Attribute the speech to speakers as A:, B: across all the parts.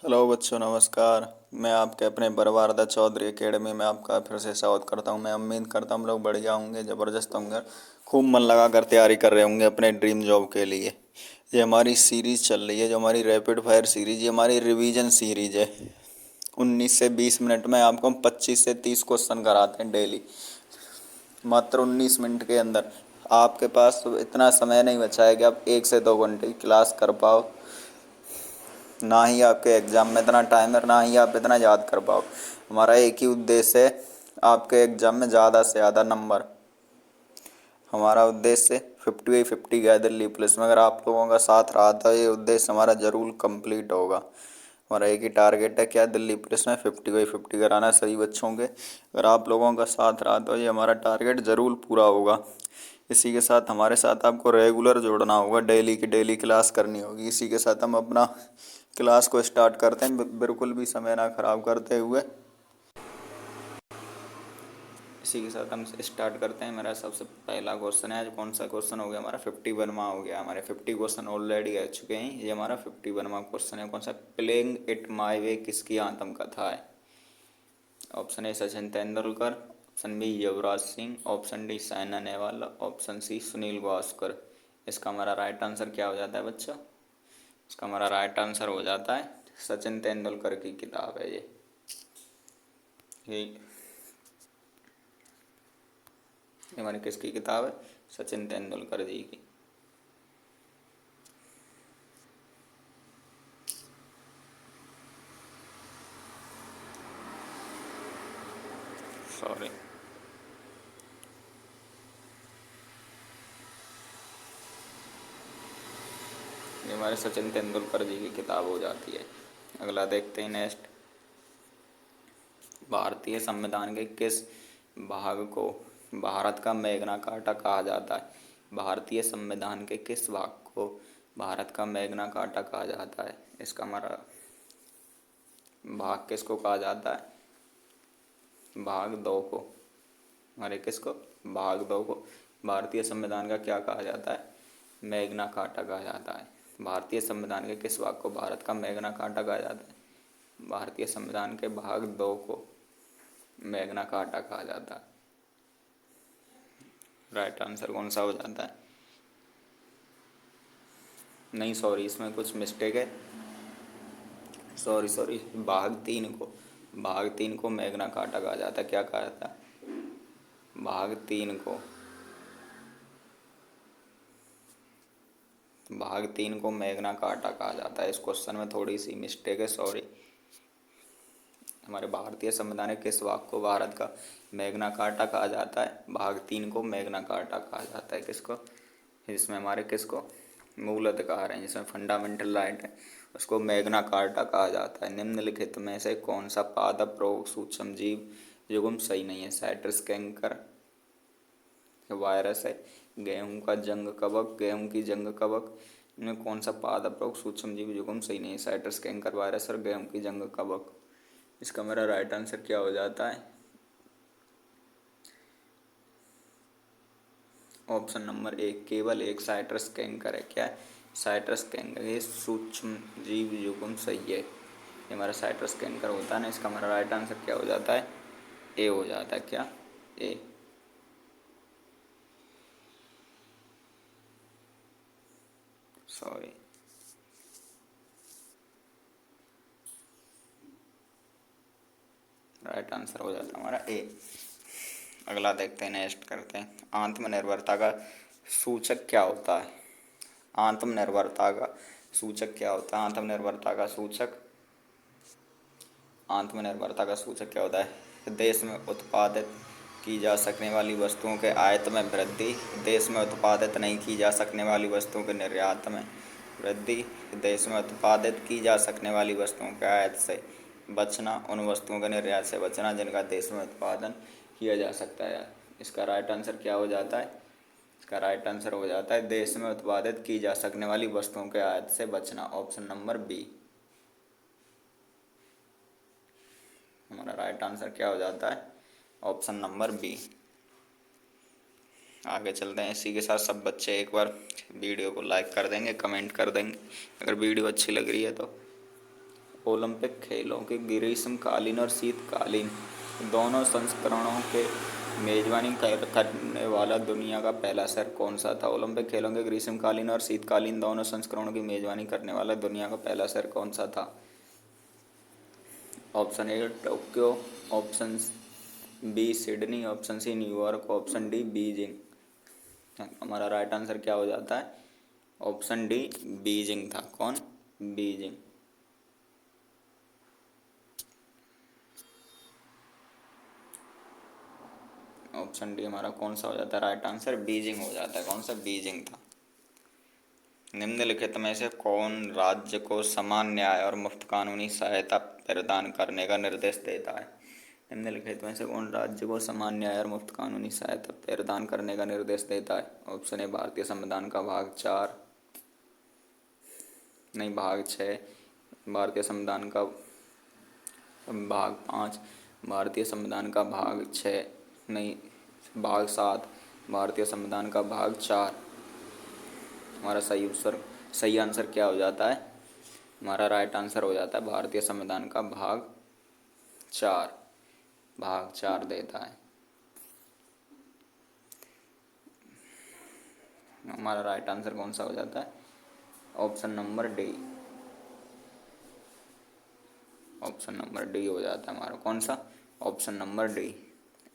A: Hello बच्चों, नमस्कार। मैं आपके अपने बरवारदा चौधरी एकेडमी में आपका फिर से स्वागत करता हूं। मैं उम्मीद करता हूं हम लोग बढ़िया होंगे, ज़बरदस्त होंगे, खूब मन लगा कर तैयारी कर रहे होंगे अपने ड्रीम जॉब के लिए। ये हमारी सीरीज़ चल रही है, जो हमारी रैपिड फायर सीरीज, ये हमारी रिवीजन सीरीज है। 19 से 20 मिनट में आपको हम 25 से 30 क्वेश्चन कराते हैं डेली, मात्र 19 मिनट के अंदर। आपके पास तो इतना समय नहीं बचा है कि आप 1 से 2 घंटे की क्लास कर पाओ। ना ही आपके एग्ज़ाम में इतना टाइम है, ना ही आप इतना याद कर पाओ। हमारा एक ही उद्देश्य है, आपके एग्ज़ाम में ज़्यादा से ज़्यादा नंबर। हमारा उद्देश्य 50/50 का है दिल्ली पुलिस में। अगर आप लोगों का साथ रहा तो ये उद्देश्य हमारा ज़रूर कंप्लीट होगा। हमारा एक ही टारगेट है, क्या, दिल्ली पुलिस में 50/50 कराना सभी बच्चों के। अगर आप लोगों का साथ रहा तो ये हमारा टारगेट ज़रूर पूरा होगा। इसी के साथ हमारे साथ आपको रेगुलर जुड़ना होगा, डेली की डेली क्लास करनी होगी। इसी के साथ हम अपना क्लास को स्टार्ट करते हैं, बिल्कुल भी समय ना खराब करते हुए। इसी के साथ हम स्टार्ट करते हैं। मेरा सबसे पहला क्वेश्चन है, आज कौन सा क्वेश्चन हो गया हमारा, 51वां हो गया। हमारे 50 क्वेश्चन ऑलरेडी आ चुके हैं, ये हमारा 51वां क्वेश्चन है। कौन सा, प्लेइंग इट माई वे किसकी आत्मकथा है? Option A Sachin Tendulkar, option B Yuvraj Singh, option D Saina Nehwal, option C Sunil Gavaskar. इसका हमारा राइट आंसर क्या हो जाता है बच्चों? इसका हमारा राइट आंसर हो जाता है सचिन तेंदुलकर की किताब है ये हमारी किसकी किताब है? सचिन तेंदुलकर जी की। सॉरी, ये हमारे सचिन तेंदुलकर जी की किताब हो जाती है। अगला देखते हैं नेक्स्ट। भारतीय संविधान के किस भाग को भारत का मैग्ना कार्टा कहा जाता है? भारतीय संविधान के किस भाग को भारत का मैग्ना कार्टा कहा जाता है? इसका हमारा भाग किसको कहा जाता है? भाग 2 को। हमारे किसको? भाग 2 को। भारतीय संविधान का क्या कहा जाता है? मैग्ना कार्टा कहा जाता है। भारतीय संविधान के किस भाग को भारत का मैग्ना कार्टा कहा जाता है? भारतीय संविधान के भाग 2 को मैग्ना कार्टा कहा जाता है। राइट आंसर कौन सा हो जाता है? नहीं, सॉरी, इसमें कुछ मिस्टेक है। सॉरी सॉरी, भाग 3 को मैग्ना कार्टा कहा जाता है। क्या कहा जाता है? भाग 3 को मैग्ना कार्टा कहा जाता है। इस क्वेश्चन में थोड़ी सी मिस्टेक है, सॉरी। हमारे भारतीय संविधान के किस भाग को भारत का मैग्ना कार्टा कहा जाता है? भाग 3 को मैग्ना कार्टा कहा जाता है। किसको? इसमें हमारे किसको मूल अधिकार हैं, जिसमें फंडामेंटल राइट है, उसको मैग्ना कार्टा कहा जाता है। निम्नलिखित में से कौन सा पादप रोग सूक्ष्म जीव युग्म सही नहीं है? साइट्रस कैंकर वायरस है, गेहूं का जंग कवक, गेहूं की जंग कवक, इनमें कौन सा पादप रोग सूक्ष्म जीव युग्म सही नहीं है? साइट्रस कैंकर वायरस और गेहूं की जंग कवक। इसका मेरा राइट आंसर क्या हो जाता है? ऑप्शन नंबर 1, केवल एक साइट्रस कैंकर है। क्या है? साइट्रस कैंकर, ये सूक्ष्म जीव युग्म सही है। ये हमारा साइट्रस कैंकर होता है ना। इसका हमारा राइट आंसर क्या हो जाता है? ए हो जाता है। क्या? ए। सॉरी, राइट आंसर हो जाता है हमारा ए। अगला देखते हैं, नेक्स्ट करते हैं। आत्मनिर्भरता का सूचक क्या होता है? आत्मनिर्भरता का सूचक क्या होता है? आत्मनिर्भरता का सूचक क्या होता है? देश में उत्पादित की जा सकने वाली वस्तुओं के आयात में वृद्धि, देश में उत्पादित नहीं की जा सकने वाली वस्तुओं के निर्यात में वृद्धि, देश में उत्पादित की जा सकने वाली वस्तुओं के आयात से बचना, उन वस्तुओं के निर्यात से बचना जिनका देश में उत्पादन किया जा सकता है। इसका राइट आंसर क्या हो जाता है? इसका राइट आंसर हो जाता है देश में उत्पादित की जा सकने वाली वस्तुओं के आयात से बचना। ऑप्शन नंबर बी हमारा राइट आंसर क्या हो जाता है? Option number B. आगे चलते हैं। इसी के साथ सब बच्चे एक बार वीडियो को लाइक कर देंगे, कमेंट कर देंगे अगर वीडियो अच्छी लग रही है तो। ओलंपिक खेलों के ग्रीष्मकालीन और शीतकालीन दोनों संस्करणों के मेजबानी करने वाला दुनिया का पहला शहर कौन सा था? ओलंपिक खेलों के ग्रीष्मकालीन और शीतकालीन दोनों संस्करणों की मेजबानी करने वाला दुनिया का पहला शहर कौन सा था? Option A Tokyo, option B Sydney, option C New York, option D Beijing. हमारा राइट आंसर क्या हो जाता है? ऑप्शन डी बीजिंग था। कौन? बीजिंग। ऑप्शन डी हमारा कौन सा हो जाता है राइट आंसर? बीजिंग हो जाता है। कौन सा? बीजिंग था। निम्नलिखित में से कौन राज्य को समान न्याय और मुफ्त कानूनी सहायता प्रदान करने का निर्देश देता है? निम्नलिखित में से कौन राज्य को समान न्याय और मुफ्त कानूनी सहायता प्रदान करने का निर्देश देता है? ऑप्शन ए भारतीय संविधान का भाग 4, नहीं भाग 6, भारतीय संविधान का भाग 5, भारतीय संविधान का भाग 6, नहीं भाग 7, भारतीय संविधान का भाग 4। हमारा सही आंसर क्या हो जाता है? हमारा राइट आंसर हो जाता है भारतीय संविधान का भाग 4। भाग 4 देता है। हमारा राइट आंसर कौन सा हो जाता है? Option number D. Option number D हो जाता है हमारा। कौन सा? Option number D.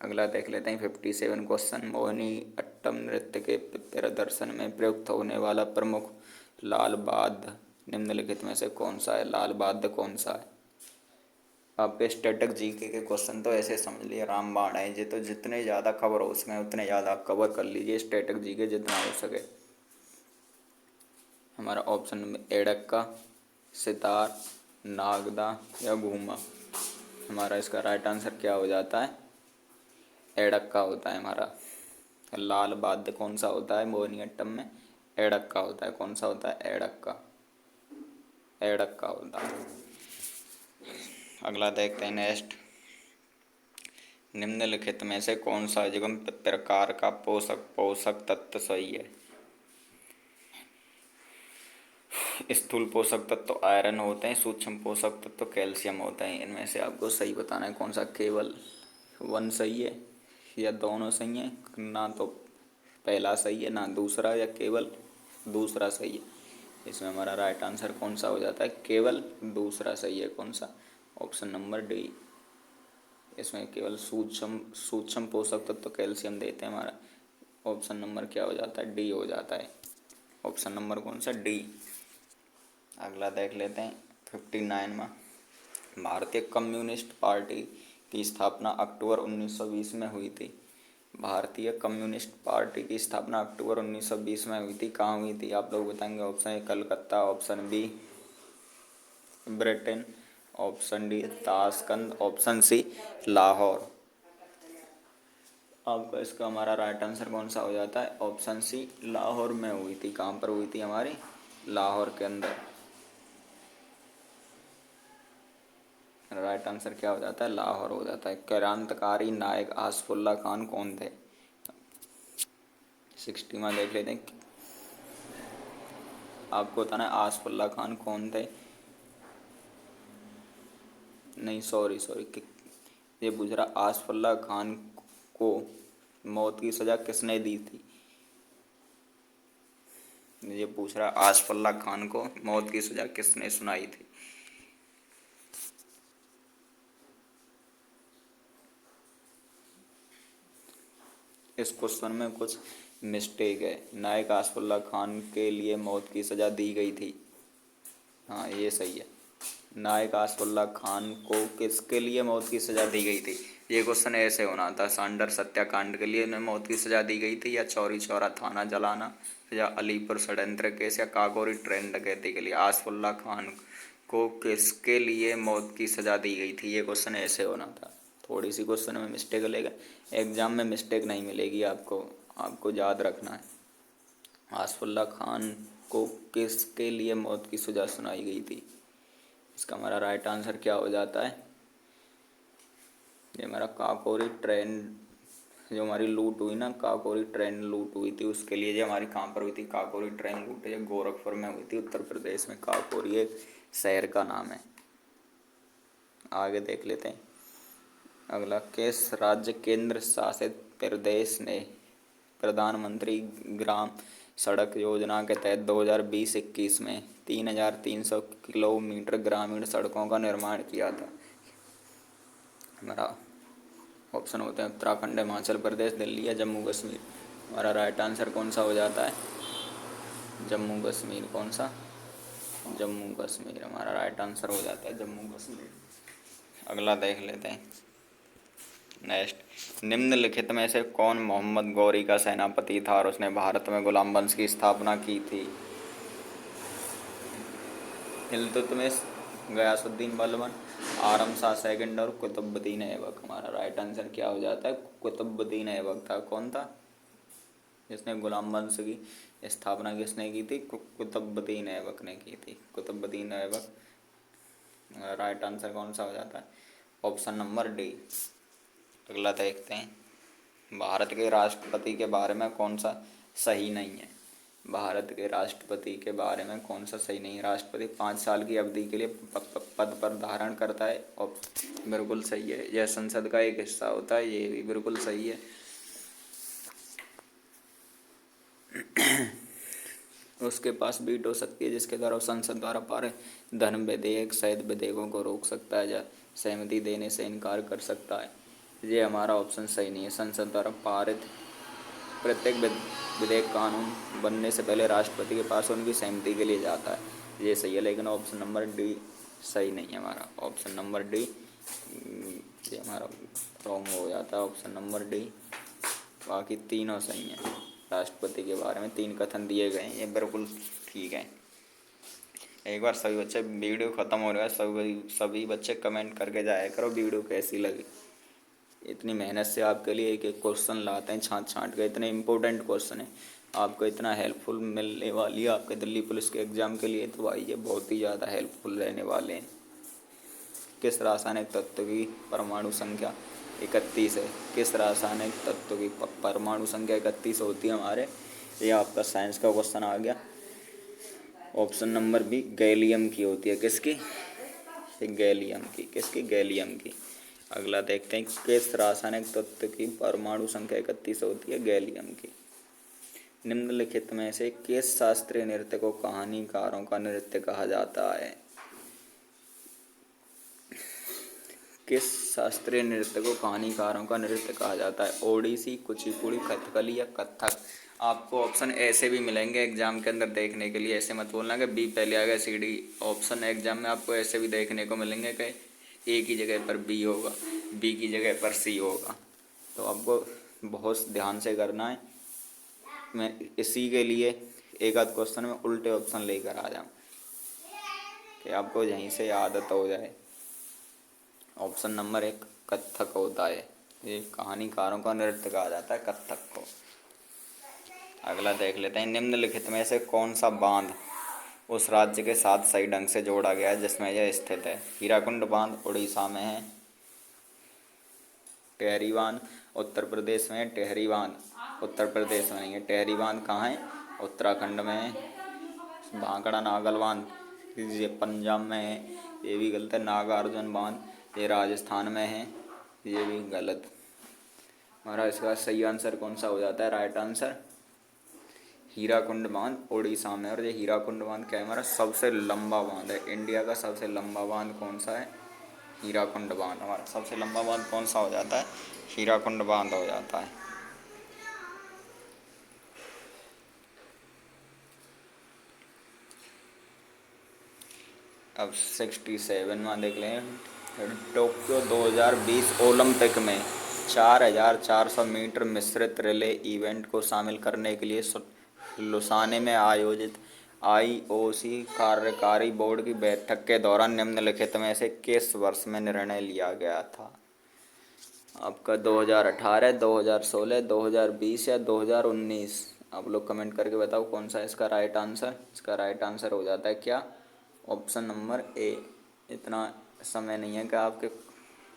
A: अगला देख लेते हैं 57 क्वेश्चन। मोहिनी अट्टम नृत्य के प्रदर्शन में प्रयुक्त होने वाला प्रमुख लाल वाद्य निम्नलिखित में से कौन सा है? लाल वाद्य कौन सा है? आपके स्टैटिक जीके के क्वेश्चन तो ऐसे समझ लिए रामबाण है ये, तो जितने ज़्यादा कवर हो सके उतने ज़्यादा आप कवर कर लीजिए स्टैटिक जीके जितना हो सके। हमारा ऑप्शन नंबर एड़क्का, सितार, नागदा या घूमा। हमारा इसका राइट आंसर क्या हो जाता है? एड़क्का होता है हमारा। लाल वाद्य कौन सा होता है मोहिनीअट्टम में? एड़क्का होता है। कौन सा होता है? एड़क्का। एड़क्का होता है। अगला देखते हैं नेक्स्ट। निम्नलिखित में से कौन सा युग्म प्रकार का पोषक पोषक तत्व सही है? स्थूल पोषक तत्व आयरन होते हैं, सूक्ष्म पोषक तत्व कैल्शियम होते हैं। इनमें से आपको सही बताना है कौन सा। केवल 1 सही है या दोनों सही है? ना तो पहला सही है ना दूसरा, या केवल दूसरा सही है। इसमें हमारा राइट आंसर कौन सा हो जाता है? केवल दूसरा सही है। कौन सा? Option number D. इसमें केवल सूक्ष्म सूक्ष्म पोषक तत्व कैल्शियम देते हैं। हमारा ऑप्शन नंबर क्या हो जाता है? डी हो जाता है। ऑप्शन नंबर कौन सा? डी। अगला देख लेते हैं 59 में। भारतीय कम्युनिस्ट पार्टी की स्थापना अक्टूबर 1920 में हुई थी। भारतीय कम्युनिस्ट पार्टी की स्थापना अक्टूबर 1920 में हुई थी। कहाँ हुई थी? आप लोग बताएंगे। Option A Calcutta, option B Britain, option D Tashkent, option C Lahore. आपका इसका हमारा राइट आंसर कौन सा हो जाता है? ऑप्शन सी लाहौर में हुई थी। कहाँ पर हुई थी हमारी? लाहौर के अंदर। राइट आंसर क्या हो जाता है? लाहौर हो जाता है। क्रांतिकारी नायक आसफुल्ला खान कौन थे? 60 में देख लेते हैं। आपको बताना है आसफुल्ला खान कौन थे। नहीं सॉरी ये पूछ रहा आसफुल्ला खान को मौत की सज़ा किसने दी थी? ये पूछ रहा आसफुल्ला खान को मौत की सज़ा किसने सुनाई थी? इस क्वेश्चन में कुछ मिस्टेक है। नायक आसफुल्ला खान के लिए मौत की सज़ा दी गई थी। हाँ ये सही है। नायक आसफुल्ला खान को किसके लिए मौत की सज़ा दी गई थी? ये क्वेश्चन ऐसे होना था। सांडर हत्याकांड के लिए उन्हें मौत की सज़ा दी गई थी, या चौरी चौरा थाना जलाना, या अलीपुर षड्यंत्र केस, या काकोरी ट्रेन डकैती के लिए। आसफुल्ला खान को किसके लिए मौत की सज़ा दी गई थी? ये क्वेश्चन ऐसे होना था। थोड़ी सी क्वेश्चन में मिस्टेक लेगा। एग्जाम में मिस्टेक नहीं मिलेगी आपको याद रखना है। आसफुल्ला खान को किसके लिए मौत की सज़ा सुनाई गई थी? इसका हमारा राइट आंसर क्या हो जाता है? ये हमारा काकोरी ट्रेन जो हमारी लूट हुई ना, काकोरी ट्रेन लूट हुई थी, उसके लिए जो हमारी कहाँ पर हुई थी काकोरी ट्रेन लूट? ये गोरखपुर में हुई थी, उत्तर प्रदेश में। काकोरी एक शहर का नाम है। आगे देख लेते हैं। अगला, किस राज्य केंद्र शासित प्रदेश ने प्रधानमंत्री ग्राम सड़क योजना के तहत 2020-21 में 3,300 किलोमीटर ग्रामीण सड़कों का निर्माण किया था? हमारा ऑप्शन होते हैं उत्तराखंड, हिमाचल प्रदेश, दिल्ली या जम्मू कश्मीर। हमारा राइट आंसर कौन सा हो जाता है? जम्मू कश्मीर। कौन सा? जम्मू कश्मीर हमारा राइट आंसर हो जाता है, जम्मू कश्मीर। अगला देख लेते हैं। नेक्स्ट, निम्नलिखित में से कौन मोहम्मद गौरी का सेनापति था और उसने भारत में गुलाम वंश की स्थापना की थी? इल्तुतमिश, गयासुद्दीन बलबन, आरम शाह सेकंड और कुतुबुद्दीन ऐबक। हमारा राइट आंसर क्या हो जाता है? कुतुबुद्दीन ऐबक था। कौन था जिसने गुलाम वंश की स्थापना किसने की थी? कुतुबुद्दीन ऐबक ने की थी। कुतुबुद्दीन ऐबक। राइट आंसर कौन सा हो जाता है? Option number D. अगला देखते हैं। भारत के राष्ट्रपति के बारे में कौन सा सही नहीं है? भारत के राष्ट्रपति के बारे में कौन सा सही नहीं है? राष्ट्रपति 5 साल की अवधि के लिए पद पर धारण करता है, और बिल्कुल सही है। यह संसद का एक हिस्सा होता है, ये भी बिल्कुल सही है। उसके पास वीटो शक्ति है, जिसके द्वारा संसद द्वारा पारित धर्म विधेयक सहित विधेयकों को रोक सकता है या सहमति देने से इनकार कर सकता है। ये हमारा ऑप्शन सही नहीं है। संसद द्वारा पारित प्रत्येक विधेयक कानून बनने से पहले राष्ट्रपति के पास उनकी सहमति के लिए जाता है, ये सही है। लेकिन ऑप्शन नंबर डी सही नहीं है हमारा। ऑप्शन नंबर डी ये हमारा रॉन्ग हो जाता है, ऑप्शन नंबर डी। बाकी तीनों सही हैं। राष्ट्रपति के बारे में 3 कथन दिए गए हैं, ये बिल्कुल ठीक है। एक बार सभी बच्चे, वीडियो ख़त्म हो रहा है, सभी बच्चे कमेंट करके जाया करो वीडियो कैसी लगी। इतनी मेहनत से आपके लिए एक एक क्वेश्चन लाते हैं छांट छांट के, इतने इम्पोर्टेंट क्वेश्चन है, आपको इतना हेल्पफुल मिलने वाली है आपके दिल्ली पुलिस के एग्ज़ाम के लिए, तो भाई ये बहुत ही ज़्यादा हेल्पफुल रहने वाले हैं। किस रासायनिक तत्व की परमाणु संख्या 31 है? किस रासायनिक तत्व की परमाणु संख्या 31 होती है हमारे? ये आपका साइंस का क्वेश्चन आ गया। ऑप्शन नंबर बी, गैलियम की होती है। किसकी? गैलियम की। किसकी? गैलियम की। अगला देखते हैं, किस रासायनिक तत्व की परमाणु संख्या 31 होती है? गैलियम की। निम्नलिखित में से किस शास्त्रीय नृत्य को कहानीकारों का नृत्य कहा जाता है? किस शास्त्रीय नृत्य को कहानीकारों का नृत्य कहा जाता है? ओडिसी, कुचिपुड़ी, कथकली या कथक। आपको ऑप्शन ऐसे भी मिलेंगे एग्जाम के अंदर देखने के लिए, ऐसे मत बोलना कि बी पहले आ गया सी डी। ऑप्शन एग्जाम में आपको ऐसे भी देखने को मिलेंगे कि ए की जगह पर बी होगा, बी की जगह पर सी होगा। तो आपको बहुत ध्यान से करना है। मैं इसी के लिए एक आध क्वेश्चन में उल्टे ऑप्शन लेकर आ जाऊँ कि आपको यहीं से आदत हो जाए। ऑप्शन नंबर 1 कथक होता है। ये कहानीकारों का नृत्य कहा जाता है कथक को। अगला देख लेते हैं, निम्नलिखित में से कौन सा बांध उस राज्य के साथ सही ढंग से जोड़ा गया है जिसमें यह स्थित है? हीराकुंड बांध उड़ीसा में है, टेहरी बांध उत्तर प्रदेश में है, टेहरी बांध उत्तर प्रदेश में नहीं है, टेहरी बांध कहाँ है? उत्तराखंड में है। भांकड़ा नागल बांध ये पंजाब में है, ये भी गलत है। नागार्जुन बांध ये राजस्थान में है, ये भी गलत। हमारा इसका सही आंसर कौन सा हो जाता है? राइट आंसर हीराकुंड बांध उड़ीसा में। और ये हीराकुंड बांध क्या है? हमारा सबसे लंबा बांध है। इंडिया का सबसे लंबा बांध कौन सा है? हीराकुंड बांध। हमारा सबसे लंबा बांध कौन सा हो जाता है? हीराकुंड बांध हो जाता है। अब 67वां देख लें। टोक्यो 2020 ओलंपिक में 4,400 मीटर मिश्रित रिले इवेंट को शामिल करने के लिए लुसाने में आयोजित आईओसी कार्यकारी बोर्ड की बैठक के दौरान निम्नलिखित में से किस वर्ष में निर्णय लिया गया था? आपका 2018, 2016, 2020 या 2019? आप लोग कमेंट करके बताओ कौन सा इसका राइट आंसर। इसका राइट आंसर हो जाता है क्या? Option number A. इतना समय नहीं है कि आपके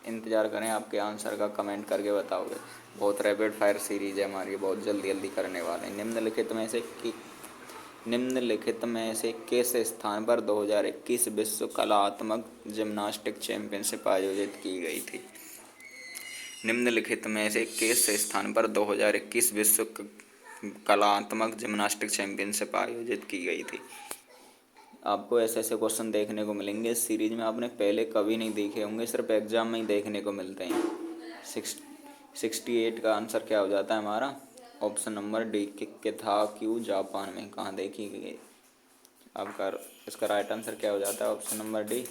A: इंतज़ार करें आपके आंसर का, कमेंट करके बताओगे। बहुत रैपिड फायर सीरीज है हमारी, बहुत जल्दी जल्दी करने वाले हैं। निम्नलिखित में से कि निम्नलिखित में से किस स्थान पर 2021 विश्व कलात्मक जिम्नास्टिक चैंपियनशिप आयोजित की गई थी? निम्नलिखित में से किस स्थान पर 2021 विश्व कलात्मक जिम्नास्टिक चैंपियनशिप आयोजित की गई थी? आपको ऐसे ऐसे क्वेश्चन देखने को मिलेंगे इस सीरीज में, आपने पहले कभी नहीं देखे होंगे, सिर्फ एग्जाम में ही देखने को मिलते हैं। 68 का आंसर क्या हो जाता है हमारा? ऑप्शन नंबर डी, किथाक्यू जापान में। कहाँ देखी गई आपका? इसका राइट आंसर क्या हो जाता है? Option number D,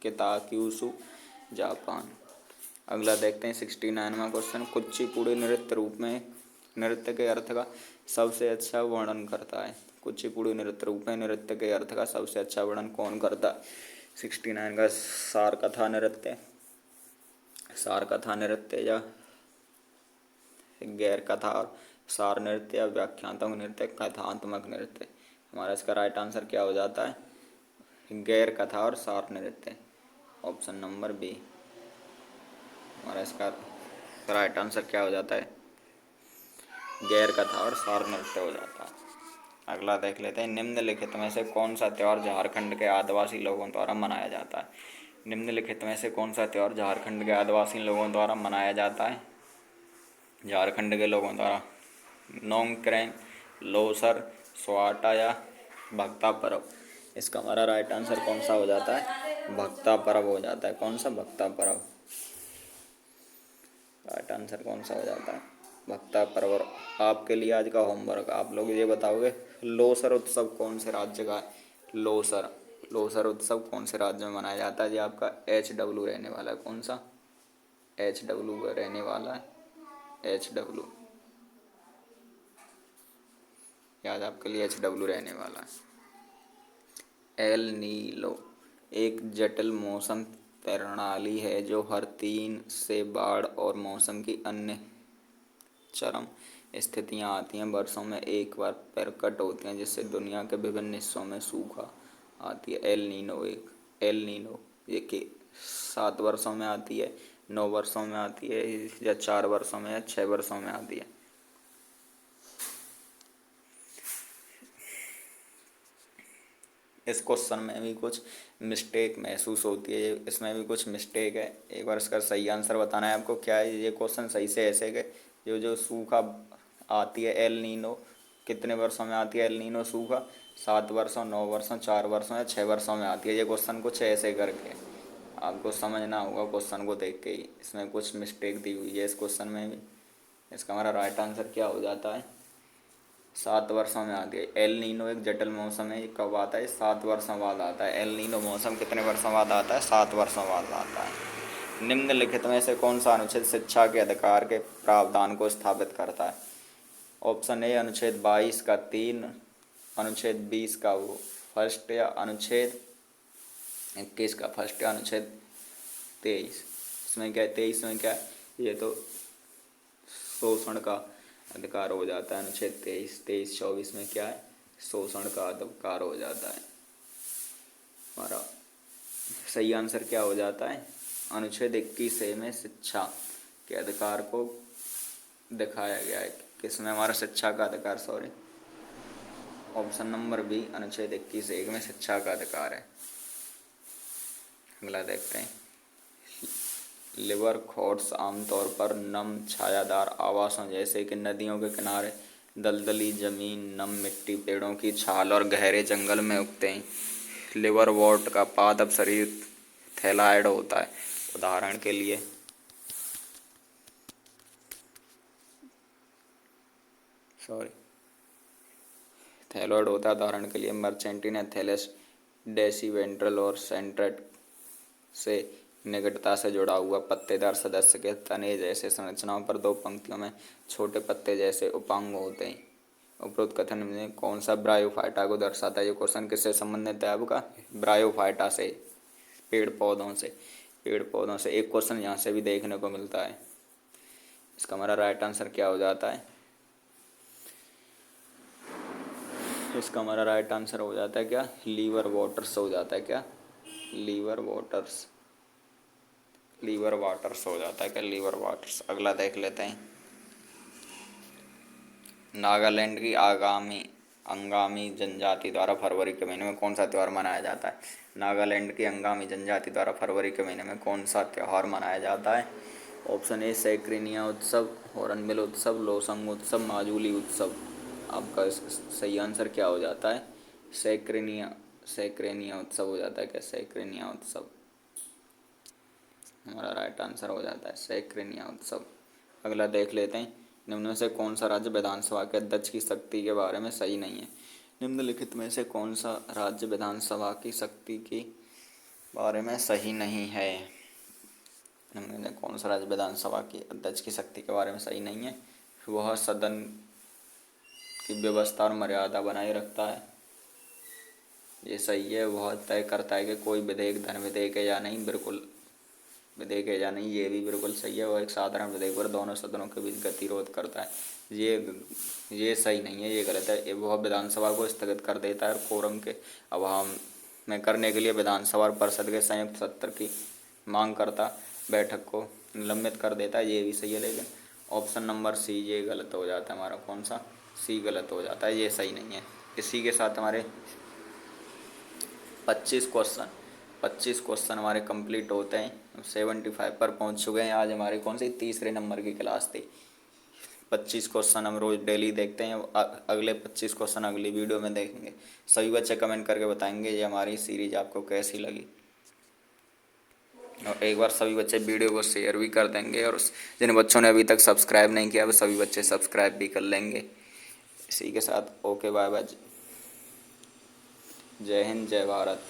A: Kitakyushu Japan. अगला देखते हैं 69वां क्वेश्चन। कुचिपुड़ी नृत्य रूप में नृत्य के अर्थ का सबसे अच्छा वर्णन करता है। कुचिपुड़ी नृत्य रूप में नृत्य के अर्थ का सबसे अच्छा वर्णन कौन करता है? 69 का सार कथा नृत्य, सार कथा नृत्य या गैर कथा और सार नृत्य या व्याख्यात्मक नृत्य, कथात्मक नृत्य। हमारा इसका राइट आंसर क्या हो जाता है? गैर कथा और सार नृत्य, ऑप्शन नंबर बी। हमारा इसका राइट आंसर क्या हो जाता है? गैर कथा और सार नृत्य हो जाता है। अगला देख लेते हैं। निम्नलिखित में से कौन सा त्यौहार झारखंड के आदिवासी लोगों द्वारा मनाया जाता है? निम्नलिखित में से कौन सा त्यौहार झारखंड के आदिवासी लोगों द्वारा मनाया जाता है? झारखंड के लोगों द्वारा नोंगक्रेम, लोसर, स्वाटा या भक्ता पर्व। इसका हमारा राइट आंसर कौन सा हो जाता है? भक्ता पर्व हो जाता है। कौन सा? भक्ता पर्व। राइट आंसर कौन सा हो जाता है? भक्ता पर्व। आपके लिए आज का होमवर्क, आप लोग ये बताओगे लोसर उत्सव कौन से राज्य का है? लोसर, लोसर उत्सव कौन से राज्य में मनाया जाता है? ये आपका HW रहने वाला है। कौन सा? HW रहने वाला है, HW। याद आपके लिए HW रहने वाला है। एल नीलो एक जटिल मौसम प्रणाली है जो हर 3 से बाढ़ और मौसम की अन्य चरम स्थितियां आती हैं। वर्षों में एक बार प्रकट होती हैं जिससे दुनिया के विभिन्न हिस्सों में सूखा आती है। एल नीनो एक, एल नीनो ये कि 7 वर्षों में आती है, 9 वर्षों में आती है, या 4 वर्षों में या 6 वर्षों में आती है। इस क्वेश्चन में भी कुछ मिस्टेक महसूस होती है, इसमें भी कुछ मिस्टेक है। एक बार इसका सही आंसर बताना है आपको। क्या है ये क्वेश्चन सही से ऐसे कि जो जो सूखा आती है एल नीनो, कितने वर्षों में आती है एल नीनो सूखा? 7 वर्षों, 9 वर्षों, 4 वर्षों या 6 वर्षों में आती है। ये क्वेश्चन कुछ ऐसे करके आपको समझना होगा क्वेश्चन को देख के ही। इसमें कुछ मिस्टेक दी हुई है इस क्वेश्चन में भी। इसका हमारा राइट आंसर क्या हो जाता है? 7 वर्षों में आती है। एल नीनो एक जटिल मौसम है। ये कब आता है? 7 वर्षों बाद आता है। एल नीनो मौसम कितने वर्षों बाद आता है? 7 वर्षों बाद आता है। निम्नलिखित में से कौन सा अनुच्छेद शिक्षा के अधिकार के प्रावधान को स्थापित करता है? ऑप्शन ए अनुच्छेद 22 का 3, अनुच्छेद 20 का वो फर्स्ट, या अनुच्छेद 21 का फर्स्ट, या अनुच्छेद 23। इसमें क्या है? 23 में क्या है? ये तो शोषण का अधिकार हो जाता है। अनुच्छेद 23, 24 में क्या है? शोषण का अधिकार हो जाता है। हमारा सही आंसर क्या हो जाता है? अनुच्छेद 21 में शिक्षा के अधिकार को दिखाया गया है। किसमें? हमारा शिक्षा का अधिकार, सॉरी, ऑप्शन नंबर बी, अनुच्छेद 21 में शिक्षा का अधिकार है। अगला देखते हैं। लिवर खोट्स आमतौर पर नम छायादार आवासों जैसे कि नदियों के किनारे, दलदली जमीन, नम मिट्टी, पेड़ों की छाल और गहरे जंगल में उगते हैं। लिवरवॉर्ट का पादप शरीर थैलाइड होता है। उदाहरण के लिए थैलॉइड होता है। उदाहरण के लिए मर्चेंटिना थैलेस डेसीवेंट्रल और सेंट्रेट से निकटता से जुड़ा हुआ पत्तेदार सदस्य के तने जैसे संरचनाओं पर 2 पंक्तियों में छोटे पत्ते जैसे उपांग होते हैं। उपरोक्त कथन में कौन सा ब्रायोफाइटा को दर्शाता है? ये क्वेश्चन किससे संबंधित है आपका? ब्रायोफाइटा से, पेड़ पौधों से। पेड़ पौधों से एक क्वेश्चन यहाँ से भी देखने को मिलता है। इसका हमारा राइट आंसर क्या हो जाता है? इसका हमारा राइट आंसर हो जाता है क्या? लीवर वाटर्स हो जाता है। क्या? लीवर वाटर्स, लीवर वाटर्स हो जाता है क्या? लीवर वाटर्स। अगला देख लेते हैं। नागालैंड की आगामी अंगामी जनजाति द्वारा फरवरी के महीने में कौन सा त्यौहार मनाया जाता है? नागालैंड की अंगामी जनजाति द्वारा फरवरी के महीने में कौन सा त्यौहार मनाया जाता है? ऑप्शन ए सैक्रिनिया उत्सव, हॉर्नबिल उत्सव, लोसंग उत्सव, माजुली उत्सव। आपका सही आंसर क्या हो जाता है? सैक्रिनिया सैक्रेनिया उत्सव हो जाता है क्या? सैक्रेनिया उत्सव हमारा राइट आंसर हो जाता है, सैक्रेनिया उत्सव। अगला देख लेते हैं, निम्न में से कौन सा राज्य विधानसभा के अध्यक्ष की शक्ति के बारे में सही नहीं है? निम्नलिखित में से कौन सा राज्य विधानसभा की शक्ति के बारे में सही नहीं है? निम्न में कौन सा राज्य विधानसभा की अध्यक्ष की शक्ति के बारे में सही नहीं है? वह सदन की व्यवस्था और मर्यादा बनाए रखता है, ये सही है। वह तय करता है कि कोई विधेयक धन विधेयक है या नहीं, बिल्कुल विधेयक है या नहीं, ये भी बिल्कुल सही है। वह एक साधारण विधेयक पर दोनों सदनों के बीच गतिरोध करता है, ये सही नहीं है, ये गलत है। वह विधानसभा को स्थगित कर देता है और कोरम के अभाव में करने के लिए विधानसभा और परिषद के संयुक्त सत्र की मांग करता बैठक को निलंबित कर देता है, ये भी सही है। लेकिन ऑप्शन नंबर सी ये गलत हो जाता है हमारा, कौन सा? सी गलत हो जाता है, ये सही नहीं है। इसी के साथ हमारे 25 क्वेश्चन हमारे कंप्लीट होते हैं। 75 पर पहुंच चुके हैं। आज हमारी कौन सी तीसरे नंबर की क्लास थी। 25 क्वेश्चन हम रोज़ डेली देखते हैं। अगले 25 क्वेश्चन अगली वीडियो में देखेंगे। सभी बच्चे कमेंट करके बताएंगे ये हमारी सीरीज आपको कैसी लगी, और एक बार सभी बच्चे वीडियो को शेयर भी कर देंगे, और जिन बच्चों ने अभी तक सब्सक्राइब नहीं किया वो सभी बच्चे सब्सक्राइब भी कर लेंगे। इसी के साथ ओके बाय बाय, जय हिंद जय भारत।